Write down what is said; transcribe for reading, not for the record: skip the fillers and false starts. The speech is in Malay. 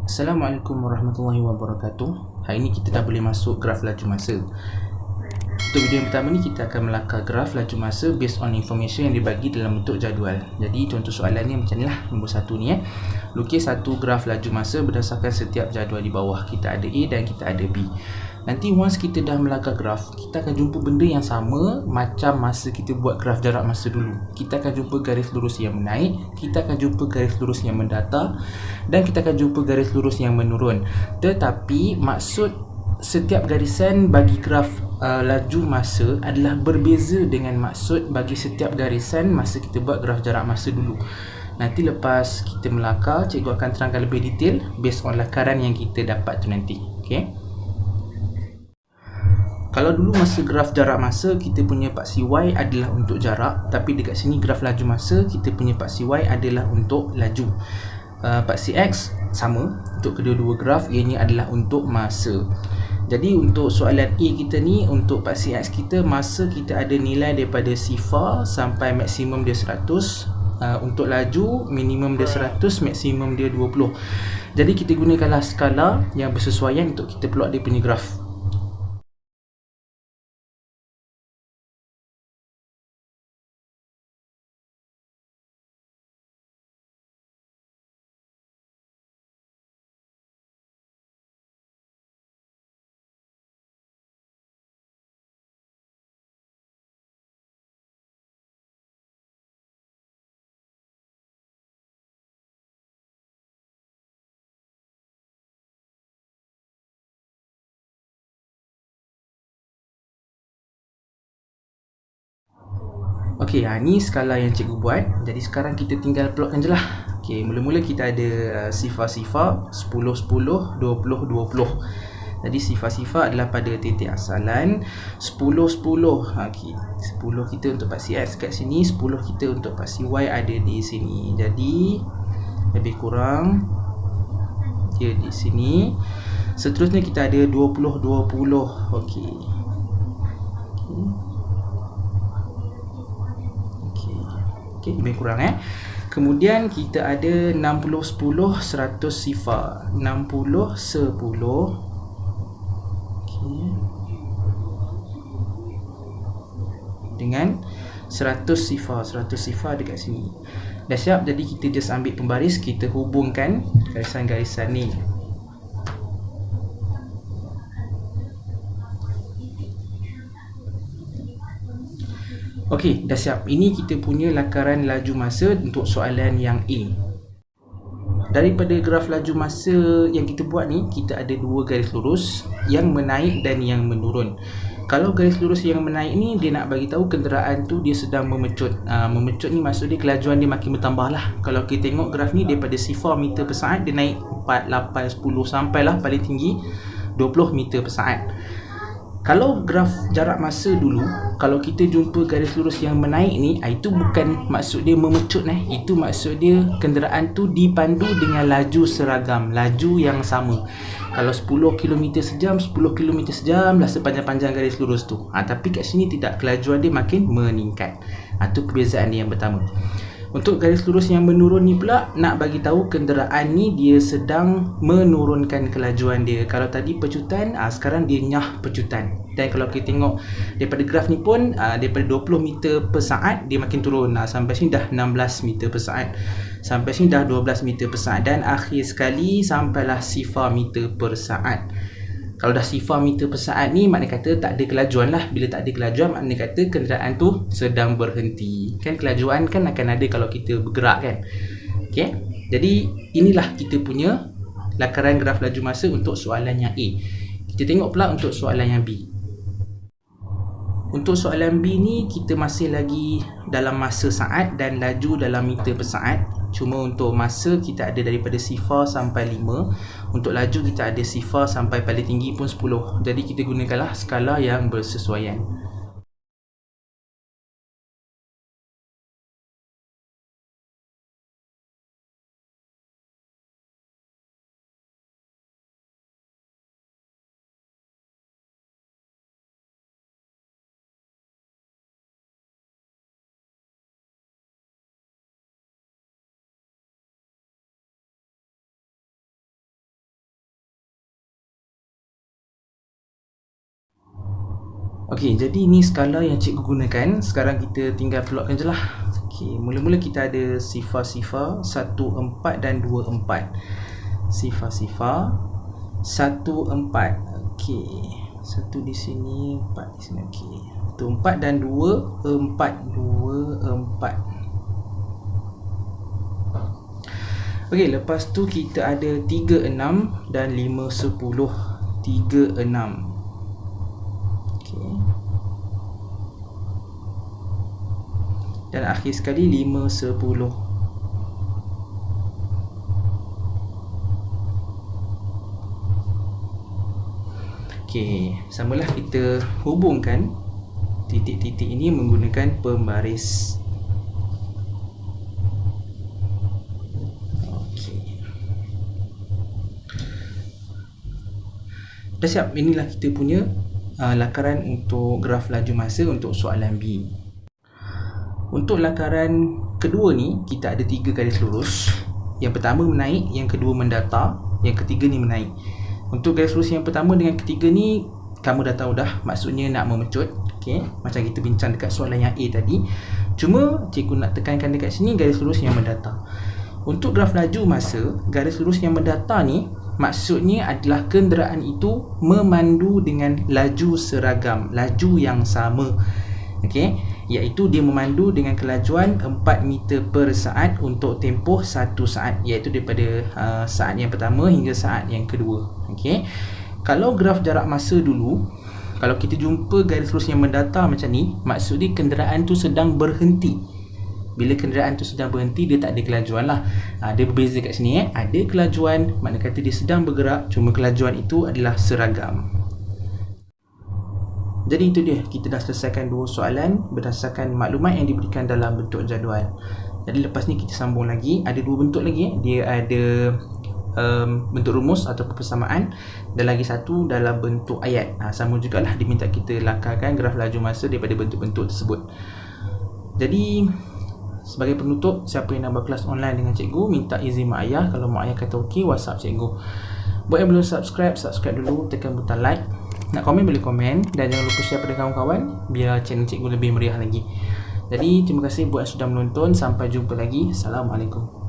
Assalamualaikum warahmatullahi wabarakatuh. Hari ini kita dah boleh masuk graf laju masa. Untuk video yang pertama ni kita akan melakar graf laju masa based on information yang dibagi dalam bentuk jadual. Jadi contoh soalan ni macam ni lah, nombor 1 ni lukis satu graf laju masa berdasarkan setiap jadual di bawah. Kita ada A dan kita ada B. Nanti once kita dah melakar graf, kita akan jumpa benda yang sama macam masa kita buat graf jarak masa dulu. Kita akan jumpa garis lurus yang menaik, kita akan jumpa garis lurus yang mendatar, dan kita akan jumpa garis lurus yang menurun. Tetapi maksud setiap garisan bagi graf laju masa adalah berbeza dengan maksud bagi setiap garisan masa kita buat graf jarak masa dulu. Nanti lepas kita melakar, cikgu akan terangkan lebih detail based on lakaran yang kita dapat tu nanti. Okay? Kalau dulu masa graf jarak masa kita punya paksi Y adalah untuk jarak, tapi dekat sini graf laju masa kita punya paksi Y adalah untuk laju. Paksi X sama untuk kedua-dua graf, ianya adalah untuk masa. Jadi untuk soalan A kita ni, untuk paksi X kita, masa kita ada nilai daripada 0 sampai maksimum dia 100. Untuk laju minimum dia 100, maksimum dia 20. Jadi kita gunakanlah skala yang bersesuaian untuk kita plot dia punya graf. Okey, ni skala yang cikgu buat. Jadi sekarang kita tinggal plotkan je lah. Okey, mula-mula kita ada sifar-sifar 10, 10, 20, 20. Jadi sifar-sifar adalah pada titik asalan 10, 10. Okey, 10 kita untuk paksi X kat sini, 10 kita untuk paksi Y ada di sini. Jadi lebih kurang dia di sini. Seterusnya kita ada 20, 20. Okey. Okay, lebih kurang Kemudian kita ada 60, 10, 100 sifar. 60, 10. Okay. Dengan 100 sifar. 100 sifar dekat sini. Dah siap, jadi kita just ambil pembaris, kita hubungkan garisan-garisan ni. Okey, dah siap. Ini kita punya lakaran laju masa untuk soalan yang A. Daripada graf laju masa yang kita buat ni, kita ada dua garis lurus, yang menaik dan yang menurun. Kalau garis lurus yang menaik ni, dia nak bagi tahu kenderaan tu dia sedang memecut. Memecut ni maksud dia kelajuan dia makin bertambah lah. Kalau kita tengok graf ni, daripada 0 meter per saat dia naik 4, 8, 10 sampailah paling tinggi 20 meter per saat. Kalau graf jarak masa dulu, kalau kita jumpa garis lurus yang menaik ni, itu bukan maksud dia memecut itu maksud dia kenderaan tu dipandu dengan laju seragam, laju yang sama. Kalau 10 km sejam, 10 km sejam lah sepanjang-panjang garis lurus tu. Tapi kat sini tidak, kelajuan dia makin meningkat. Itu perbezaan dia yang pertama. Untuk garis lurus yang menurun ni pula, nak bagi tahu kenderaan ni dia sedang menurunkan kelajuan dia. Kalau tadi pecutan, sekarang dia nyah pecutan. Dan kalau kita tengok daripada graf ni pun, daripada 20 meter per saat dia makin turun. Sampai sini dah 16 meter per saat. Sampai sini dah 12 meter per saat. Dan akhir sekali sampailah 0 meter per saat. Kalau dah 0 meter per saat ni, maknanya kata tak ada kelajuan lah. Bila tak ada kelajuan, maknanya kata kenderaan tu sedang berhenti. Kan kelajuan kan akan ada kalau kita bergerak kan. Okay? Jadi inilah kita punya lakaran graf laju masa untuk soalan yang A. Kita tengok pula untuk soalan yang B. Untuk soalan B ni, kita masih lagi dalam masa saat dan laju dalam meter per saat. Cuma untuk masa kita ada daripada 0 sampai 5. Untuk laju kita ada 0 sampai paling tinggi pun 10. Jadi kita gunakanlah skala yang bersesuaian. Okey, jadi ini skala yang cikgu gunakan. Sekarang kita tinggal plotkan je lah. Okey, mula-mula kita ada sifar-sifar 1, 4 dan 2, 4. Sifar-sifar 1, 4. Okey, 1 di sini, 4 di sini. Okey, 1, 4 dan 2, 4. 2, 4. Okey, lepas tu kita ada 3, 6 dan 5, 10. 3, 6. Dan akhir sekali 5, 10. Okey, samalah kita hubungkan titik-titik ini menggunakan pembaris. Okey. Dah siap, inilah kita punya lakaran untuk graf laju masa untuk soalan B. Untuk lakaran kedua ni, kita ada 3 garis lurus. Yang pertama menaik, yang kedua mendatar, yang ketiga ni menaik. Untuk garis lurus yang pertama dengan ketiga ni, kamu dah tahu dah, maksudnya nak memecut. Okay? Macam kita bincang dekat soalan yang A tadi. Cuma cikgu nak tekankan dekat sini garis lurus yang mendatar. Untuk graf laju masa, garis lurus yang mendatar ni maksudnya adalah kenderaan itu memandu dengan laju seragam, laju yang sama. Okey, iaitu dia memandu dengan kelajuan 4 meter per saat untuk tempoh 1 saat, iaitu daripada saat yang pertama hingga saat yang kedua. Okey, kalau graf jarak masa dulu, kalau kita jumpa garis lurus yang mendatar macam ni, maksudnya kenderaan tu sedang berhenti. Bila kenderaan tu sedang berhenti, dia tak ada kelajuan lah. Dia berbeza kat sini. Ada kelajuan, makna kata dia sedang bergerak, cuma kelajuan itu adalah seragam. Jadi itu dia, kita dah selesaikan 2 soalan berdasarkan maklumat yang diberikan dalam bentuk jadual. Jadi lepas ni kita sambung lagi. Ada 2 bentuk lagi. Dia ada bentuk rumus atau persamaan, dan lagi satu dalam bentuk ayat. Sama jugalah, diminta kita lakarkan graf laju masa daripada bentuk-bentuk tersebut. Jadi sebagai penutup, siapa yang nak berkelas online dengan cikgu, minta izin mak ayah. Kalau mak ayah kata okey, WhatsApp cikgu. Buat yang belum subscribe, subscribe dulu, tekan butang like. Nak komen boleh komen, dan jangan lupa share pada kawan-kawan biar channel cikgu lebih meriah lagi. Jadi terima kasih buat yang sudah menonton. Sampai jumpa lagi. Assalamualaikum.